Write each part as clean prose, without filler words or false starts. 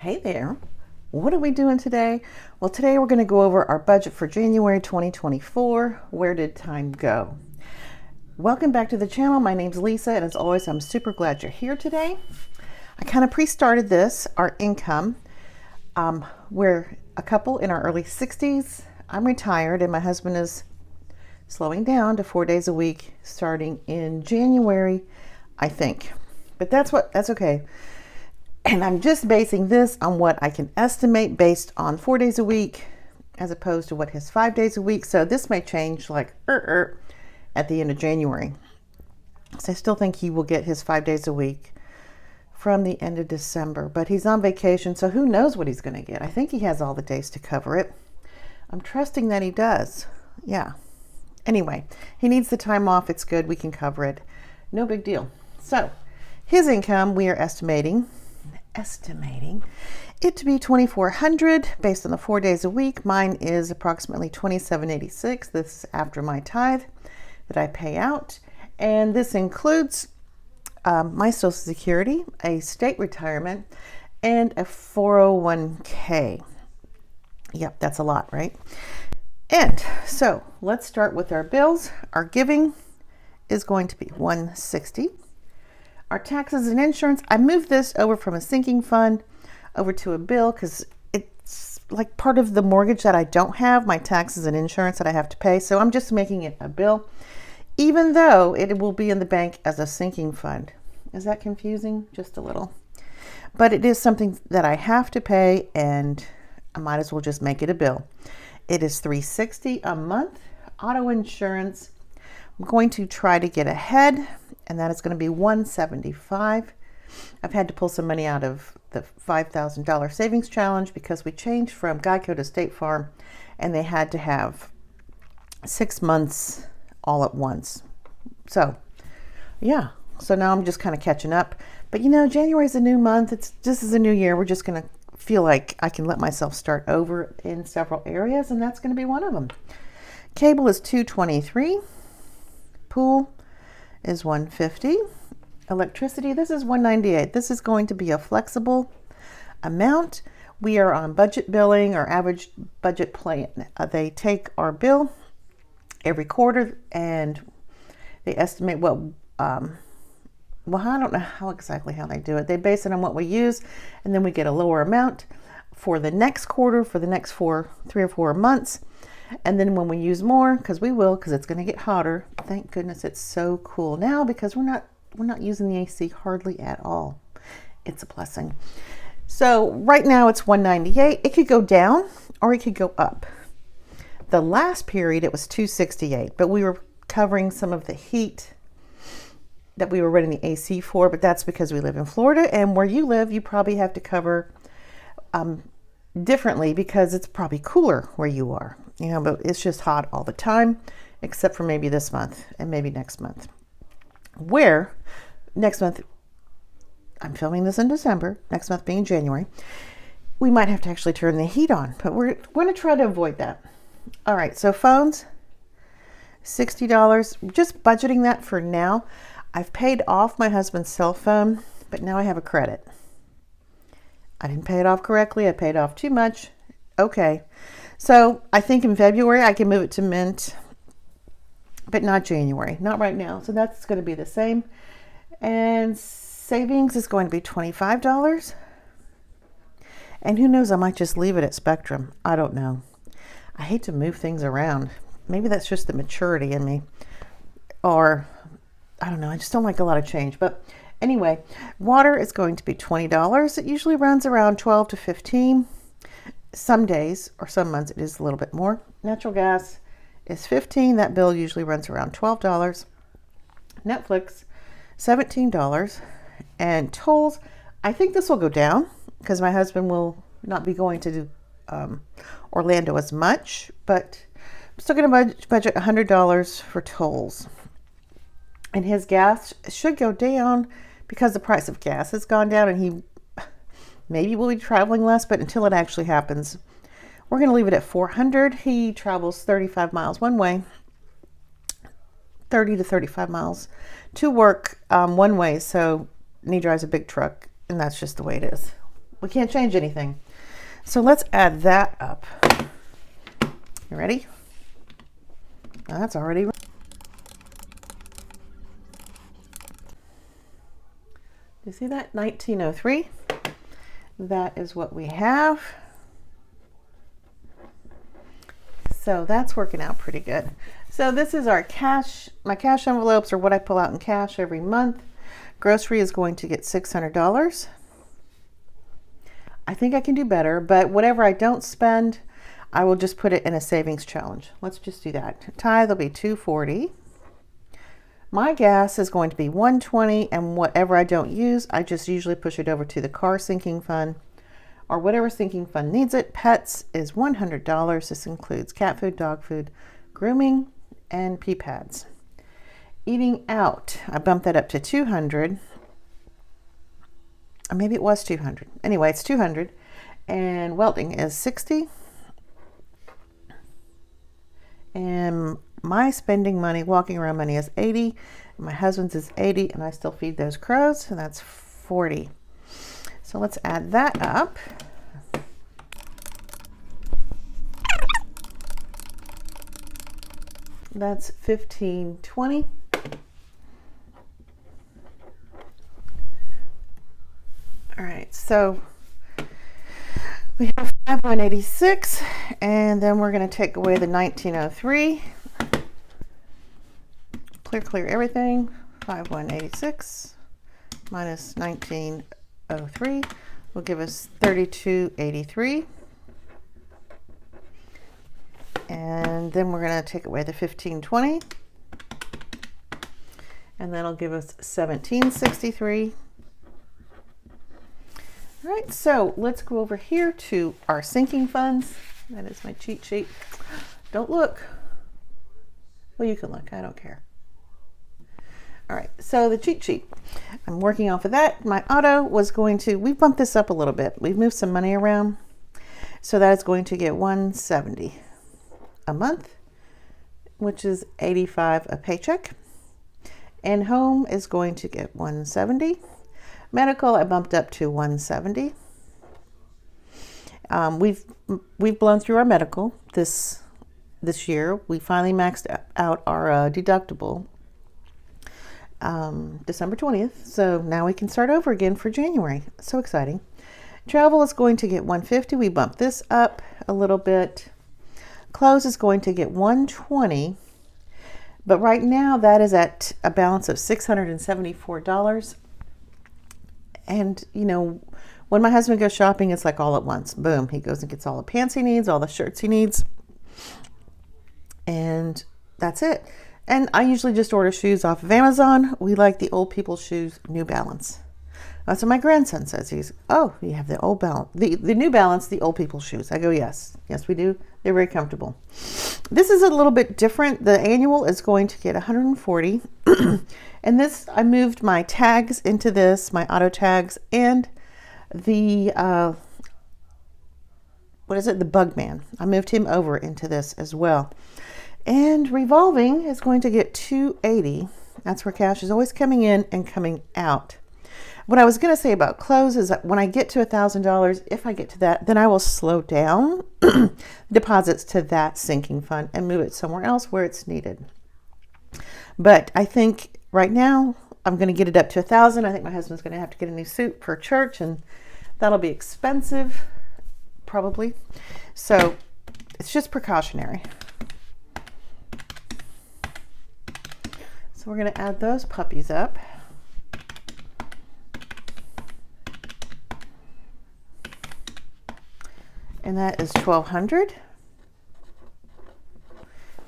Hey there. What are we doing today? Well, today we're going to go over our budget for January 2024. Where did time go? Welcome back to the channel. My name's Lisa, and as always, I'm super glad you're here today. I kind of pre-started this, our income. We're a couple in our early 60s. I'm retired, and my husband is slowing down to 4 days a week starting in January, I think. But that's okay. And I'm just basing this on what I can estimate based on 4 days a week as opposed to what his 5 days a week. So this may change like at the end of January. So I still think he will get his 5 days a week from the end of December, but he's on vacation. So who knows what he's going to get? I think he has all the days to cover it. I'm trusting that he does. Yeah. Anyway, he needs the time off. It's good. We can cover it. No big deal. So his income, we are estimating it to be $2,400 based on the 4 days a week. Mine is approximately $2,786. This is after my tithe that I pay out. And this includes my Social Security, a state retirement, and a 401k. Yep, that's a lot, right? And so let's start with our bills. Our giving is going to be $160. Our taxes and insurance, I moved this over from a sinking fund over to a bill because it's like part of the mortgage that I don't have, my taxes and insurance that I have to pay. So I'm just making it a bill, even though it will be in the bank as a sinking fund. Is that confusing? Just a little. But it is something that I have to pay, and I might as well just make it a bill. It is $360 a month. Auto insurance, I'm going to try to get ahead, and that is going to be $175. I've had to pull some money out of the $5,000 savings challenge because we changed from Geico to State Farm, and they had to have 6 months all at once. So yeah, so now I'm just kind of catching up. But you know, January is a new month. This is a new year. We're just going to feel like I can let myself start over in several areas, and that's going to be one of them. Cable is $223. Pool is $150. Electricity, this is $198. This is going to be a flexible amount. We are on budget billing, or average budget plan. They take our bill every quarter and they estimate what, I don't know how they do it. They base it on what we use, and then we get a lower amount for the next quarter, for the next 3 or 4 months. And then when we use more, because it's going to get hotter. Thank goodness it's so cool now, because we're not using the AC hardly at all. It's a blessing. So right now it's $198. It could go down or it could go up. The last period it was $268, but we were covering some of the heat that we were running the AC for, but that's because we live in Florida, and where you live, you probably have to cover differently because it's probably cooler where you are. You know, but it's just hot all the time, except for maybe this month and maybe next month. Where next month, I'm filming this in December, next month being January, we might have to actually turn the heat on, but we're going to try to avoid that. All right, so phones, $60, just budgeting that for now. I've paid off my husband's cell phone, but now I have a credit. I didn't pay it off correctly. I paid off too much. Okay. So I think in February I can move it to Mint, but not January, not right now. So that's going to be the same. And savings is going to be $25. And who knows, I might just leave it at Spectrum. I don't know. I hate to move things around. Maybe that's just the maturity in me. Or, I don't know, I just don't like a lot of change. But anyway, water is going to be $20. It usually runs around $12 to $15. Some days or some months it is a little bit more. Natural gas is $15. That bill usually runs around $12. Netflix, $17. And tolls, I think this will go down because my husband will not be going to Orlando as much, but I'm still going to budget $100 for tolls. And his gas should go down because the price of gas has gone down, and he maybe we'll be traveling less, but until it actually happens, we're going to leave it at $400. He travels 35 miles one way, 30 to 35 miles to work one way. So, and he drives a big truck, and that's just the way it is. We can't change anything. So let's add that up. You ready? That's already. You see that? 1903. That is what we have. So that's working out pretty good. So this is our cash, my cash envelopes are what I pull out in cash every month. Grocery is going to get $600. I think I can do better, but whatever I don't spend, I will just put it in a savings challenge. Let's just do that. Tithe will be $240. My gas is going to be $120, and whatever I don't use, I just usually push it over to the car sinking fund or whatever sinking fund needs it. Pets is $100. This includes cat food, dog food, grooming, and pee pads. Eating out, I bumped that up to $200. Or maybe it was $200. Anyway, it's $200. And welding is $60. And my spending money, walking around money is $80. My husband's is $80, and I still feed those crows, and that's $40. So let's add that up. That's $15.20. All right, so we have 5186, and then we're going to take away the 1903. Clear everything. 5186 minus 1903 will give us 3283. And then we're going to take away the 1520, and that'll give us 1763. All right, so let's go over here to our sinking funds. That is my cheat sheet. Don't look. Well, you can look. I don't care. All right, so the cheat sheet. I'm working off of that. My auto was going to, we bumped this up a little bit. We've moved some money around. So that is going to get $170 a month, which is $85 a paycheck. And home is going to get $170. Medical, I bumped up to $170. We've blown through our medical this year. We finally maxed out our deductible December 20th. So now we can start over again for January. So exciting. Travel is going to get $150. We bumped this up a little bit. Clothes is going to get $120. But right now that is at a balance of $674. And, you know, when my husband goes shopping, it's like all at once. Boom. He goes and gets all the pants he needs, all the shirts he needs. And that's it. And I usually just order shoes off of Amazon. We like the old people shoes, New Balance. That's what my grandson says. He's, oh, you have the old Balance, the New Balance, the old people shoes. I go, yes. Yes, we do. They're very comfortable. This is a little bit different. The annual is going to get $140. And this, I moved my tags into this, my auto tags, and the, what is it? The Bugman. I moved him over into this as well. And revolving is going to get $280. That's where cash is always coming in and coming out. What I was going to say about clothes is that when I get to $1,000, if I get to that, then I will slow down deposits to that sinking fund and move it somewhere else where it's needed. But I think right now I'm going to get it up to $1,000. I think my husband's going to have to get a new suit for church, and that'll be expensive, probably. So it's just precautionary. So we're going to add those puppies up. And that is $1,200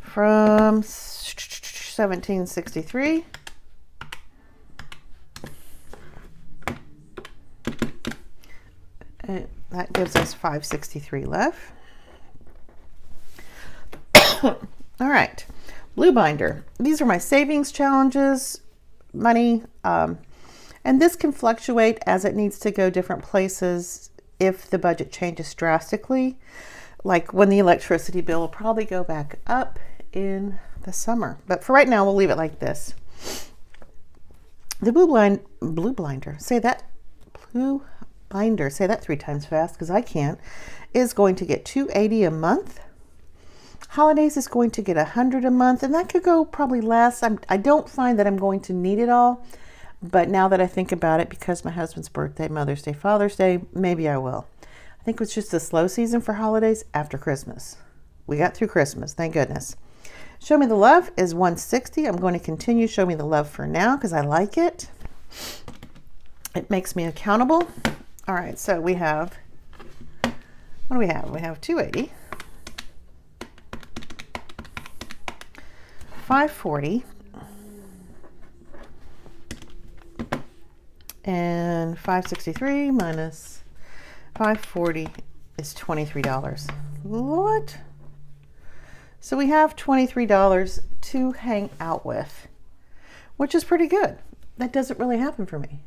from 1763. And that gives us $563 left. All right, Blue Binder. These are my savings challenges, money, and this can fluctuate as it needs to go different places. If the budget changes drastically, like when the electricity bill will probably go back up in the summer. But for right now, we'll leave it like this. The Blue Binder, say that, Blue finder, say that 3 times fast because I can't, is going to get $280 a month. Holidays is going to get $100 a month, and that could go probably less. I don't find that I'm going to need it all, but now that I think about it, because my husband's birthday, Mother's Day, Father's Day, maybe I will. I think it's just a slow season for holidays after Christmas. We got through Christmas, thank goodness. Show Me the Love is $160. I'm going to continue Show Me the Love for now because I like it. It makes me accountable. All right, so we have, what do we have? We have $280, $540, and $563 minus $540 is $23. What? So we have $23 to hang out with, which is pretty good. That doesn't really happen for me.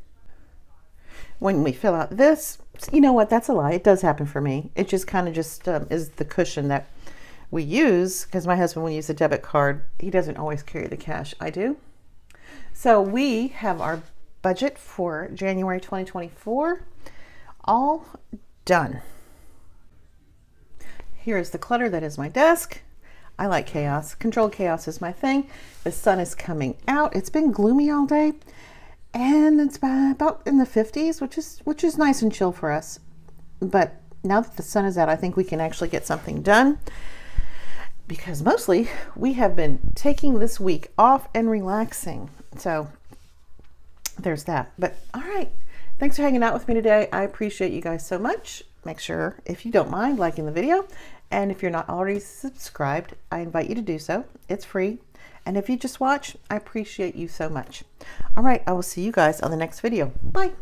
When we fill out this, you know what, that's a lie. It does happen for me. It just kind of is the cushion that we use, because my husband will use a debit card. He doesn't always carry the cash. I do. So we have our budget for January 2024 all done. Here is the clutter that is my desk. I like chaos. Controlled chaos is my thing. The sun is coming out. It's been gloomy all day, and it's about in the 50s, which is nice and chill for us. But now that the sun is out, I think we can actually get something done, because mostly we have been taking this week off and relaxing. So there's that. But all right, thanks for hanging out with me today. I appreciate you guys so much. Make sure, if you don't mind, liking the video. And if you're not already subscribed, I invite you to do so. It's free. And if you just watch, I appreciate you so much. All right, I will see you guys on the next video. Bye.